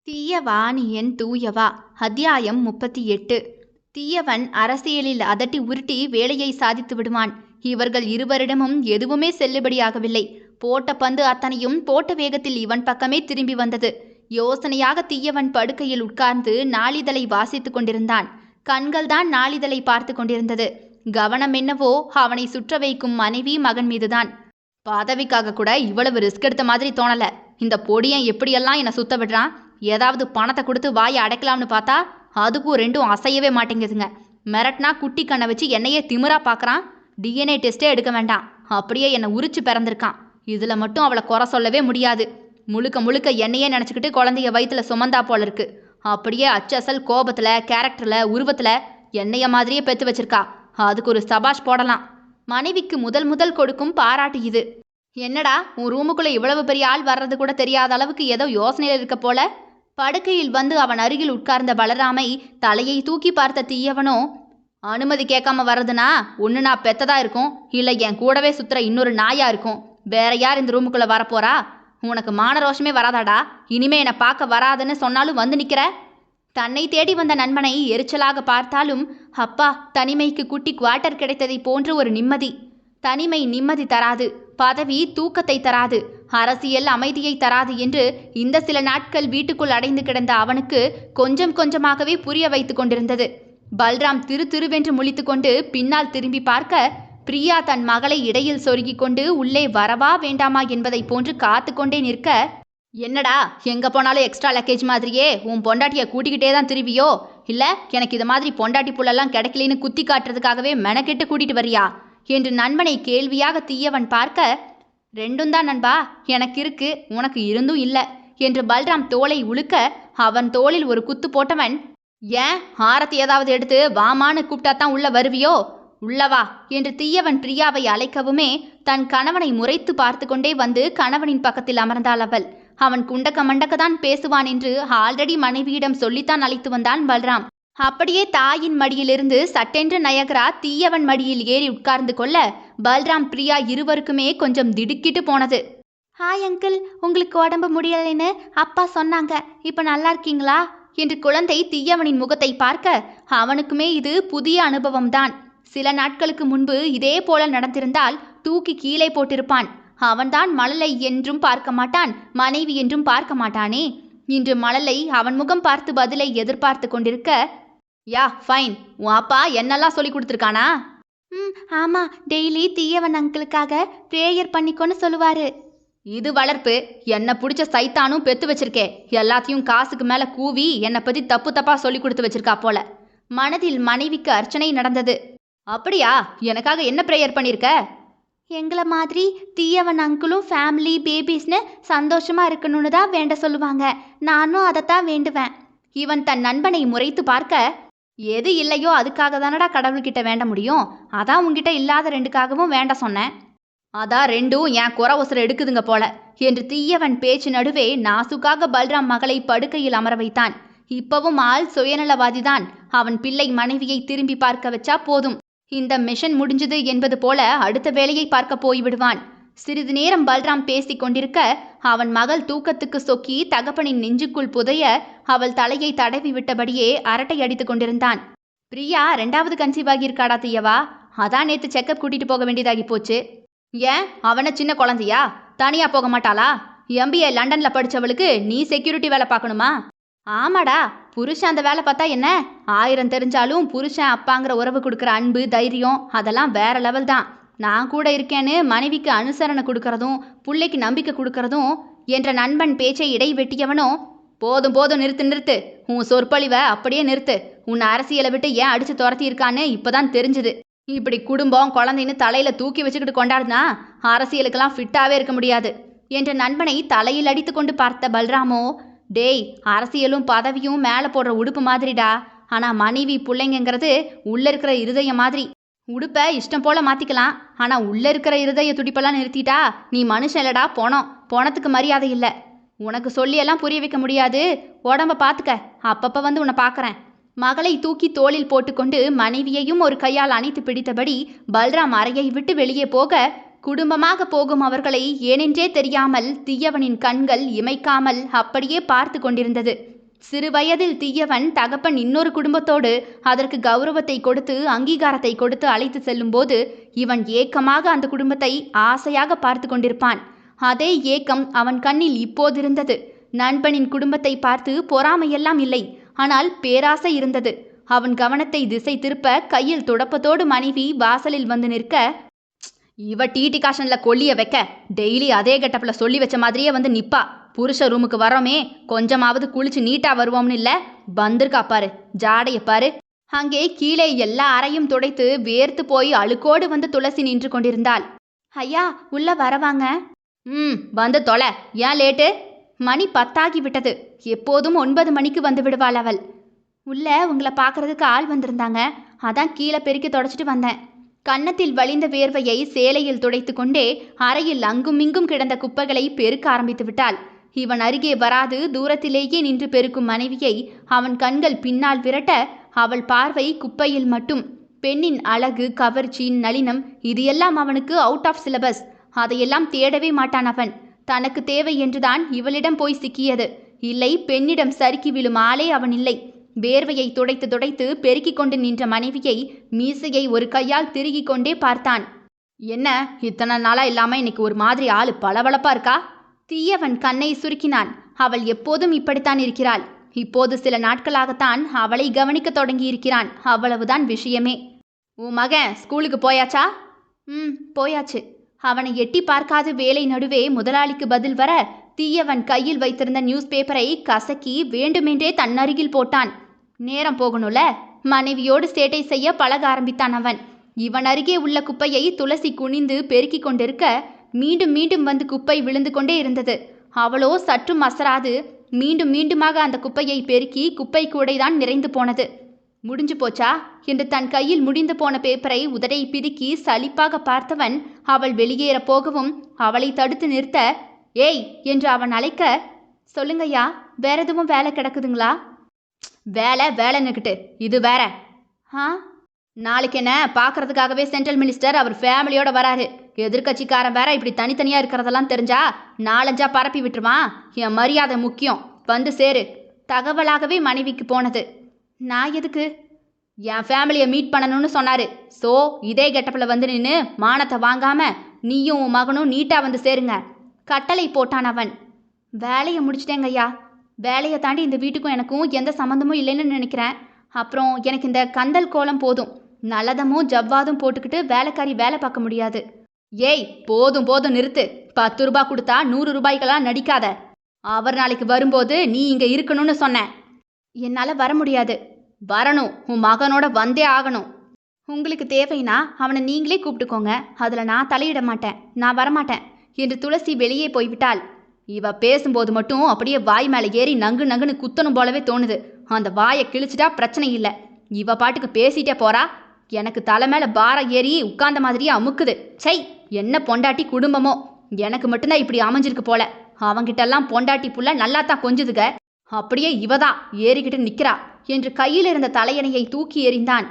தீயவா நீ என் தூயவா. அத்தியாயம் 38. தீயவன் அரசியலில் அதட்டி உருட்டி வேலையை சாதித்து விடுவான். இவர்கள் இருவரிடமும் எதுவுமே செல்லுபடியாகவில்லை. போட்ட பந்து அத்தனையும் போட்ட வேகத்தில் இவன் பக்கமே திரும்பி வந்தது. யோசனையாக தீயவன் படுக்கையில் உட்கார்ந்து நாளிதழை வாசித்து கொண்டிருந்தான். கண்கள்தான் நாளிதழை பார்த்து கொண்டிருந்தது. கவனம் என்னவோ அவனை சுற்ற வைக்கும் மனைவி மகன் மீதுதான். பதவிக்காக கூட இவ்வளவு ரிஸ்க் எடுத்த மாதிரி தோணல. இந்த பொடியன் எப்படியெல்லாம் என்னை சுத்த விடுறான். ஏதாவது பணத்தை கொடுத்து வாயை அடைக்கலாம்னு பார்த்தா அதுக்கும் ரெண்டும் அசையவே மாட்டேங்குதுங்க. மிரட்னா குட்டி கண்ணை வச்சு என்னையே திமிரா பார்க்குறான். டிஎன்ஏ டெஸ்ட்டே எடுக்க வேண்டாம், அப்படியே என்னை உரிச்சு பிறந்திருக்கான். இதில் மட்டும் அவளை குறை சொல்லவே முடியாது. முழுக்க முழுக்க என்னையே நினச்சிக்கிட்டு குழந்தைய வயிற்றுல சுமந்தா போல இருக்கு. அப்படியே அச்சசல் கோபத்தில் கேரக்டரில் உருவத்தில் என்னைய மாதிரியே பெற்று வச்சிருக்கா. அதுக்கு ஒரு சபாஷ் போடலாம். மனைவிக்கு முதல் கொடுக்கும் பாராட்டு இது. என்னடா உன் ரூமுக்குள்ளே இவ்வளவு பெரிய ஆள் வர்றது கூட தெரியாத அளவுக்கு ஏதோ யோசனையில் இருக்க போல. படுக்கையில் வந்து அவன் அருகில் உட்கார்ந்த பலராமை தலையை தூக்கி பார்த்த தீயவனோ, அனுமதி கேட்காம வர்றதுனா ஒன்று நான் பெத்ததா இருக்கும், இல்லை என் கூடவே சுத்துற இன்னொரு நாயா இருக்கும். வேற யார் இந்த ரூமுக்குள்ளே வரப்போறா? உனக்கு மானரோஷமே வராதாடா? இனிமே என்னை பார்க்க வராதுன்னு சொன்னாலும் வந்து நிற்கிற. தன்னை தேடி வந்த நண்பனை எரிச்சலாக பார்த்தாலும் அப்பா தனிமைக்கு குட்டி குவார்ட்டர் கிடைத்ததை போன்று ஒரு நிம்மதி. தனிமை நிம்மதி தராது, பதவி தூக்கத்தை தராது, அரசியல் அமைதியை தராது என்று இந்த சில நாட்கள் வீட்டுக்குள் அடைந்து கிடந்த அவனுக்கு கொஞ்சம் கொஞ்சமாகவே புரிய வைத்து கொண்டிருந்தது. பல்ராம் திருவென்று முழித்து கொண்டு பின்னால் திரும்பி பார்க்க பிரியா தன் மகளை இடையில் சொருகி கொண்டு உள்ளே வரவா வேண்டாமா என்பதை போன்று காத்து கொண்டே நிற்க, என்னடா எங்க போனாலும் எக்ஸ்ட்ரா லக்கேஜ் மாதிரியே உன் பொண்டாட்டியை கூட்டிக்கிட்டே தான் திரும்பியோ, இல்லை எனக்கு இது மாதிரி பொண்டாட்டி புள்ளெல்லாம் கிடைக்கலன்னு குத்தி காட்டுறதுக்காகவே மெனக்கெட்டு கூட்டிட்டு வரியா என்று நண்பனை கேள்வியாக தீயவன் பார்க்க, ரெண்டும் தான் நண்பா, எனக்கு இருக்கு உனக்கு இருந்தும் இல்லை என்று பல்ராம் தோளை உழுக்க அவன் தோளில் ஒரு குத்து போட்டவன், ஏன் ஆரத்தி ஏதாவது எடுத்து வாமான்னு கூப்பிட்டாத்தான் உள்ள வருவியோ, உள்ளவா என்று தீயவன் பிரியாவை அழைக்கவுமே தன் கணவனை முறைத்து பார்த்து கொண்டே வந்து கணவனின் பக்கத்தில் அமர்ந்தாள் அவள். அவன் குண்டக்க மண்டக்கதான் பேசுவான் என்று ஆல்ரெடி மனைவியிடம் சொல்லித்தான் அழைத்து வந்தான் பல்ராம். அப்படியே தாயின் மடியிலிருந்து சட்டென்று நயகரா தீயவன் மடியில் ஏறி உட்கார்ந்து கொள்ள பல்ராம் பிரியா இருவருக்குமே கொஞ்சம் திடுக்கிட்டு போனது. ஹாய் அங்கிள், உங்களுக்கு உடம்பு முடியலைன்னு அப்பா சொன்னாங்க, இப்போ நல்லா இருக்கீங்களா என்று குழந்தை தீயவனின் முகத்தை பார்க்க அவனுக்குமே இது புதிய அனுபவம்தான். சில நாட்களுக்கு முன்பு இதே போல நடந்திருந்தால் தூக்கி கீழே போட்டிருப்பான். அவன்தான் மழலை என்றும் பார்க்க மாட்டான், மனைவி என்றும் பார்க்க மாட்டானே. இன்று மழலை அவன் முகம் பார்த்து பதிலை எதிர்பார்த்து கொண்டிருக்க, யா ஃபைன், உன் அப்பா என்னெல்லாம் சொல்லி கொடுத்துருக்கானா? ஆமாம், டெய்லி தீயவன் அங்கிளுக்காக ப்ரேயர் பண்ணிக்கொன்னு சொல்லுவாரு. இது வளர்ப்பு. என்னை பிடிச்ச சைத்தானும் பெத்து வச்சிருக்கே, எல்லாத்தையும் காசுக்கு மேலே கூவி என்னை பற்றி தப்பா சொல்லி கொடுத்து வச்சிருக்கா போல. மனதில் மனைவிக்கு அர்ச்சனை நடந்தது. அப்படியா, எனக்காக என்ன ப்ரேயர் பண்ணியிருக்க? எங்களை மாதிரி தீயவன் அங்கிளும் ஃபேமிலி பேபிஸ்னு சந்தோஷமா இருக்கணும்னு தான் வேண்ட சொல்லுவாங்க. நானும் அதைத்தான் வேண்டுவேன். இவன் தன் நண்பனை முறைத்து பார்க்க, எது இல்லையோ அதுக்காக தானடா கடவுள்கிட்ட வேண்ட முடியும். அதான் உங்ககிட்ட இல்லாத ரெண்டுக்காகவும் வேண்ட சொன்னேன். அதான் ரெண்டும் என் குறை உசரை எடுக்குதுங்க போல என்று தீயவன் பேச்சு நடுவே நாசுக்காக பல்ராம் மகளை படுக்கையில் அமர வைத்தான். இப்பவும் ஆள் சுயநலவாதிதான். அவன் பிள்ளை மனைவியை திரும்பி பார்க்க வச்சா போதும். இந்த மிஷன் முடிஞ்சது என்பது போல அடுத்த வேலையை பார்க்க போய்விடுவான். சிறிது நேரம் பல்ராம் பேசி கொண்டிருக்க அவன் மகள் தூக்கத்துக்கு சொக்கி தகப்பனின் நெஞ்சுக்குள் புதைய அவள் தலையை தடவி விட்டபடியே அரட்டை அடித்து கொண்டிருந்தான். பிரியா 2வது கன்சீவ் ஆகியிருக்காடா தீயவா, அதான் நேற்று செக்கப் கூட்டிட்டு போக வேண்டியதாகி போச்சு. ஏன் அவனை சின்ன குழந்தையா, தனியா போக மாட்டாளா? எம்பிஏ லண்டன்ல படிச்சவளுக்கு நீ செக்யூரிட்டி வேலை பார்க்கணுமா? ஆமாடா, புருஷன் அந்த வேலை பார்த்தா என்ன, 1000 தெரிஞ்சாலும் புருஷன் அப்பாங்கிற உறவு கொடுக்குற அன்பு தைரியம் அதெல்லாம் வேற லெவல் தான். நான் கூட இருக்கேன்னு மனைவிக்கு அனுசரணை கொடுக்கறதும் பிள்ளைக்கு நம்பிக்கை கொடுக்கறதும் என்ற நண்பன் பேச்சை இடை வெட்டியவனோ, போதும் நிறுத்து, உன் சொற்பொழிவை அப்படியே நிறுத்து. உன் அரசியலை விட்டு ஏன் அடிச்சு துரத்தி இருக்கான்னு இப்போதான் தெரிஞ்சுது. இப்படி குடும்பம் குழந்தைன்னு தலையில தூக்கி வச்சுக்கிட்டு கொண்டாடுனா அரசியலுக்கெல்லாம் ஃபிட்டாவே இருக்க முடியாது என்ற நண்பனை தலையில் அடித்து கொண்டு பார்த்த பல்ராமோ, டேய், அரசியலும் பதவியும் மேலே போடுற உடுப்பு மாதிரிடா, ஆனால் மனைவி பிள்ளைங்கிறது உள்ளே இருக்கிற இருதயம் மாதிரி. உடுப்பை இஷ்டம் போல மாற்றிக்கலாம், ஆனால் உள்ளே இருக்கிற இருதய துடிப்பெல்லாம் நிறுத்திட்டா நீ மனுஷன் இல்லடா, போனத்துக்கு மரியாதை இல்லை. உனக்கு சொல்லியெல்லாம் புரிய வைக்க முடியாது, உடம்ப பார்த்துக்க, அப்பப்போ வந்து உன்னை பார்க்குறேன். மகளை தூக்கி தோளில் போட்டுக்கொண்டு மனைவியையும் ஒரு கையால் அணைத்து பிடித்தபடி பல்ராம் அறையை விட்டு வெளியே போக குடும்பமாக போகும் அவர்களை ஏனென்றே தெரியாமல் தீயவனின் கண்கள் இமைக்காமல் அப்படியே பார்த்து கொண்டிருந்தது. சிறு வயதில் தீயவன் தகப்பன் இன்னொரு குடும்பத்தோடு அதற்கு கௌரவத்தை கொடுத்து அங்கீகாரத்தை கொடுத்து அழைத்து செல்லும்போது இவன் ஏக்கமாக அந்த குடும்பத்தை ஆசையாக பார்த்து கொண்டிருப்பான். அதே ஏக்கம் அவன் கண்ணில் இப்போதிருந்தது. நண்பனின் குடும்பத்தை பார்த்து பொறாமையெல்லாம் இல்லை, ஆனால் பேராசை இருந்தது. அவன் கவனத்தை திசை திருப்ப கையில் துடப்பத்தோடு மனைவி வாசலில் வந்து நிற்க, இவ டிடி காஷன்ல கொல்லிய வைக்க டெய்லி அதே கெட்டப்ல சொல்லி வச்ச மாதிரியே வந்து நிப்பா. புருஷ ரூமுக்கு வரோமே கொஞ்சமாவது குளிச்சு நீட்டா வருவோம்னு இல்ல, வந்திருக்கா பாரு ஜாடைய பாரு. அங்கே கீழே எல்லா அறையும் துடைத்து வேர்த்து போய் அழுக்கோடு வந்து துளசி நின்று கொண்டிருந்தாள். ஐயா உள்ள வரவாங்க. வந்து தொலை. ஏன் லேட்டு? மணி 10 விட்டது. எப்போதும் 9 மணிக்கு வந்து விடுவாள் அவள். உள்ள உங்களை பார்க்கறதுக்கு ஆள் வந்திருந்தாங்க, அதான் கீழே பெருக்கி தொடச்சிட்டு வந்தேன். கன்னத்தில் வழிந்த வேர்வையை சேலையில் துடைத்து கொண்டே அறையில் அங்கும் இங்கும் கிடந்த குப்பைகளை பெருக்க ஆரம்பித்து விட்டாள். இவன் அருகே வராது தூரத்திலேயே நின்று பெருக்கும் மனைவியை அவன் கண்கள் பின்னால் விரட்ட அவள் பார்வை குப்பையில் மட்டும். பெண்ணின் அழகு, கவர்ச்சி, நளினம் இது எல்லாம் அவனுக்கு அவுட் ஆஃப் சிலபஸ். அதையெல்லாம் தேடவே மாட்டான் அவன். தனக்கு தேவை என்றுதான் இவளிடம் போய் சிக்கியது. இல்லை, பெண்ணிடம் சறுக்கி விழும் ஆளே அவன் இல்லை. வேர்வையை துடைத்து துடைத்து பெருக்கிக் கொண்டு நின்ற மனைவியை மீசையை ஒரு கையால் திருகி கொண்டே பார்த்தான். என்ன இத்தனை நாளா இல்லாம இன்னைக்கு ஒரு மாதிரி ஆளு பளபளப்பா இருக்கா? தீயவன் கண்ணை சுருக்கினான். அவள் எப்போதும் இப்படித்தான் இருக்கிறாள். இப்போது சில நாட்களாகத்தான் அவளை கவனிக்க தொடங்கி இருக்கிறான். அவ்வளவுதான் விஷயமே. உன் மகன் ஸ்கூலுக்கு போயாச்சா? போயாச்சு. அவனை எட்டி பார்க்காத வேலை நடுவே முதலாளிக்கு பதில் வர தீயவன் கையில் வைத்திருந்த நியூஸ் பேப்பரை கசக்கி வேண்டுமென்றே தன்னருகில் போட்டான். நேரம் போகணும்ல, மனைவியோடு சேட்டை செய்ய பழக ஆரம்பித்தான் அவன். இவன் அருகே உள்ள குப்பையை துளசி குனிந்து பெருக்கி கொண்டிருக்க மீண்டும் மீண்டும் வந்து குப்பை விழுந்து கொண்டே இருந்தது. அவளோ சற்றும் அசராது மீண்டும் மீண்டுமாக அந்த குப்பையை பெருக்கி குப்பை கூடைதான் நிறைந்து போனது. முடிஞ்சு போச்சா என்று தன் கையில் முடிந்து போன பேப்பரை உதடை பிதுக்கி சலிப்பாக பார்த்தவன் அவள் வெளியேற போகவும் அவளை தடுத்து நிறுத்த, ஏய் என்று அவன் அழைக்க, சொல்லுங்கய்யா, வேற எதுவும் வேலை கிடக்குதுங்களா? வேலை வேலைன்னுக்கிட்டு இது வேற. நாளைக்கு என்ன பார்க்கறதுக்காகவே சென்ட்ரல் மினிஸ்டர் அவர் ஃபேமிலியோட வராரு. எதிர்கட்சிக்காரன் வேற இப்படி தனித்தனியாக இருக்கிறதெல்லாம் தெரிஞ்சா 4-5 பரப்பி விட்டுருவான். என் மரியாதை முக்கியம், வந்து சேரு. தகவலாகவே மனைவிக்கு போனது. நான் எதுக்கு? என் ஃபேமிலியை மீட் பண்ணணும்னு சொன்னாரு. ஸோ இதே கெட்டப்பில் வந்து நின்று மானத்தை வாங்காம நீயும் உன் மகனும் நீட்டாக வந்து சேருங்க. கட்டளை போட்டான் அவன். வேலையை முடிச்சிட்டேங்கய்யா. வேலையை தாண்டி இந்த வீட்டுக்கும் எனக்கும் எந்த சம்மந்தமும் இல்லைன்னு நினைக்கிறேன். அப்புறம் எனக்கு இந்த கந்தல் கோலம் போதும். நல்லதமும் ஜவ்வாதும் போட்டுக்கிட்டு வேலைக்காரி வேலை பார்க்க முடியாது. ஏய் போதும் போதும் நிறுத்து. 10 ரூபாய் கொடுத்தா 100 ரூபாய்க்கெல்லாம் நடிக்காத. அவர் நாளைக்கு வரும்போது நீ இங்கே இருக்கணும்னு சொன்னேன். என்னால் வர முடியாது. வரணும், உன் மகனோட வந்தே ஆகணும். உங்களுக்கு தேவைன்னா அவனை நீங்களே கூப்பிட்டுக்கோங்க, அதில் நான் தலையிட மாட்டேன். நான் வரமாட்டேன் என்று துளசி வெளியே போய்விட்டாள். இவ பேசும்போது மட்டும் அப்படியே வாய் மேலே ஏறி நங்கு நங்குன்னு குத்தணும் போலவே தோணுது. அந்த வாயை கிழிச்சிட்டா பிரச்சனை இல்லை. இவ பாட்டுக்கு பேசிட்டே போறா. எனக்கு தலை மேலே பாரம் ஏறி உட்கார்ந்த மாதிரியே அமுக்குது. சை, என்ன பொண்டாட்டி குடும்பமோ. எனக்கு மட்டும்தான் இப்படி அமைஞ்சிருக்கு போல. அவங்கிட்டெல்லாம் பொண்டாட்டி புள்ள நல்லா தான் கொஞ்சுதுக. அப்படியே இவதான் ஏறிக்கிட்டு நிற்கிறா என்று கையில் இருந்த தலையணையை தூக்கி எறிந்தான்.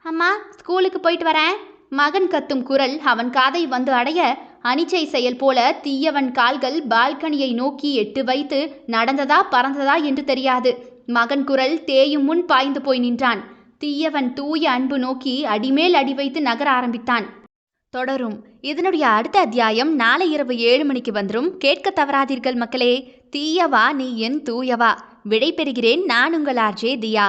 அம்மா ஸ்கூலுக்கு போயிட்டு வரேன். மகன் கத்தும் குரல் அவன் காதை வந்து அடைய அனிச்சை செயல் போல தீயவன் கால்கள் பால்கனியை நோக்கி எட்டு வைத்து நடந்ததா பறந்ததா என்று தெரியாது. மகன் குரல் தேயும் முன் பாய்ந்து போய் நின்றான். தீயவன் தூய அன்பு நோக்கி அடிமேல் அடி வைத்து நகர ஆரம்பித்தான். தொடரும். இதனுடைய அடுத்த அத்தியாயம் நாளை இரவு 7 மணிக்கு வந்துடும். கேட்க தவறாதீர்கள் மக்களே. தீயவா நீ என் தூயவா. விடை பெறுகிறேன். நான் உங்கள் ஆர்ஜே தியா.